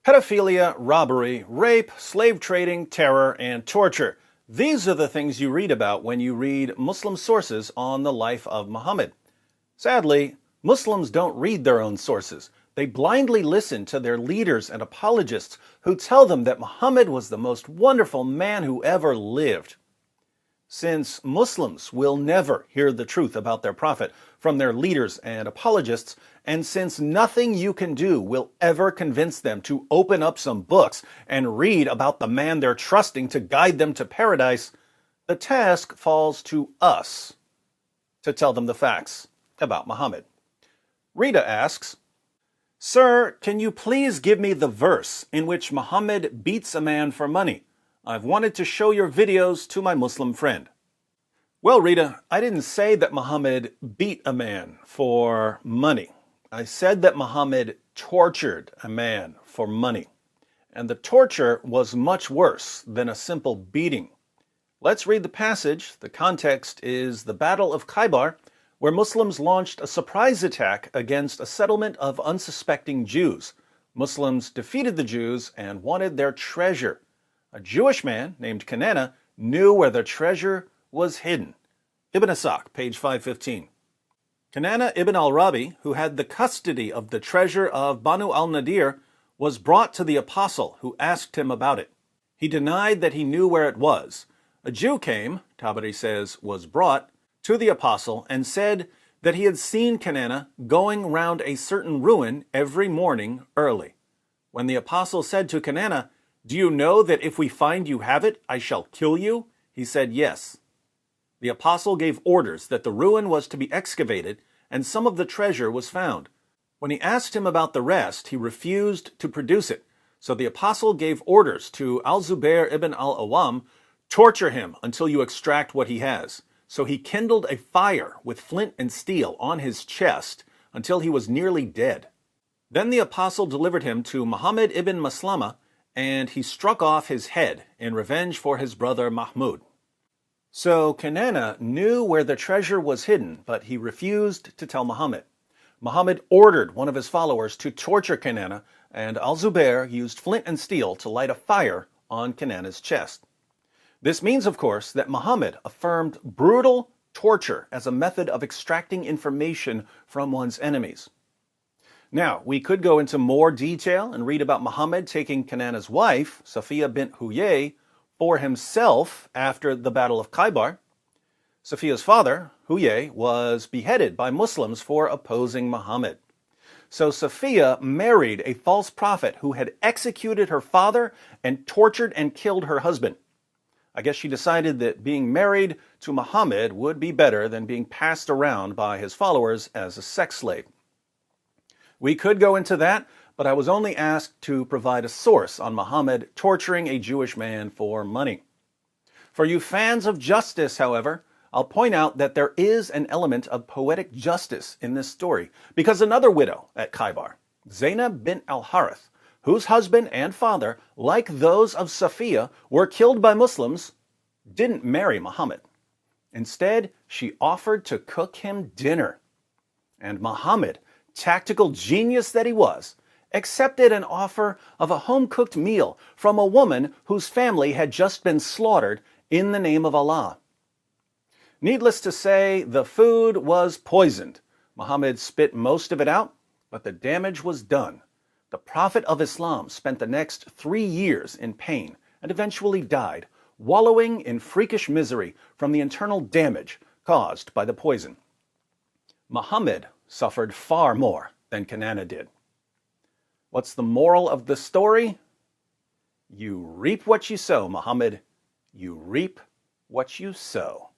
Pedophilia, robbery, rape, slave trading, terror, and torture. These are the things you read about when you read Muslim sources on the life of Muhammad. Sadly, Muslims don't read their own sources. They blindly listen to their leaders and apologists who tell them that Muhammad was the most wonderful man who ever lived. Since Muslims will never hear the truth about their prophet from their leaders and apologists, and since nothing you can do will ever convince them to open up some books and read about the man they're trusting to guide them to paradise, the task falls to us to tell them the facts about Muhammad. Rita asks, "Sir, can you please give me the verse in which Muhammad beats a man for money? I've wanted to show your videos to my Muslim friend." Well, Rita, I didn't say that Muhammad beat a man for money. I said that Muhammad tortured a man for money. And the torture was much worse than a simple beating. Let's read the passage. The context is the Battle of Khaybar, where Muslims launched a surprise attack against a settlement of unsuspecting Jews. Muslims defeated the Jews and wanted their treasure. A Jewish man named Kinana knew where the treasure was hidden. Ibn Ishaq, page 515. Kinana ibn al-Rabi, who had the custody of the treasure of Banu al-Nadir, was brought to the apostle, who asked him about it. He denied that he knew where it was. A Jew came, Tabari says, was brought to the apostle and said that he had seen Kinana going round a certain ruin every morning early. When the apostle said to Kinana, "Do you know that if we find you have it, I shall kill you?" he said, "Yes." The apostle gave orders that the ruin was to be excavated, and some of the treasure was found. When he asked him about the rest, he refused to produce it. So the apostle gave orders to al-Zubayr ibn al-Awwam, "Torture him until you extract what he has." So he kindled a fire with flint and steel on his chest until he was nearly dead. Then the apostle delivered him to Muhammad ibn Maslama, and he struck off his head in revenge for his brother Mahmud. So Kinana knew where the treasure was hidden, but he refused to tell Muhammad. Muhammad ordered one of his followers to torture Kinana, and al-Zubayr used flint and steel to light a fire on Kinana's chest. This means, of course, that Muhammad affirmed brutal torture as a method of extracting information from one's enemies. Now, we could go into more detail and read about Muhammad taking Kinana's wife, Safiya bint Huyay, for himself after the Battle of Khaybar. Safiya's father, Huyay, was beheaded by Muslims for opposing Muhammad. So Safiya married a false prophet who had executed her father and tortured and killed her husband. I guess she decided that being married to Muhammad would be better than being passed around by his followers as a sex slave. We could go into that, but I was only asked to provide a source on Muhammad torturing a Jewish man for money. For you fans of justice, however, I'll point out that there is an element of poetic justice in this story, because another widow at Khaybar, Zainab bint al-Harith, whose husband and father, like those of Safiya, were killed by Muslims, didn't marry Muhammad. Instead, she offered to cook him dinner. And Muhammad, tactical genius that he was, accepted an offer of a home-cooked meal from a woman whose family had just been slaughtered in the name of Allah. Needless to say, the food was poisoned. Muhammad spit most of it out, but the damage was done. The Prophet of Islam spent the next 3 years in pain and eventually died, wallowing in freakish misery from the internal damage caused by the poison. Muhammad suffered far more than Kinana did. What's the moral of the story? You reap what you sow, Muhammad. You reap what you sow.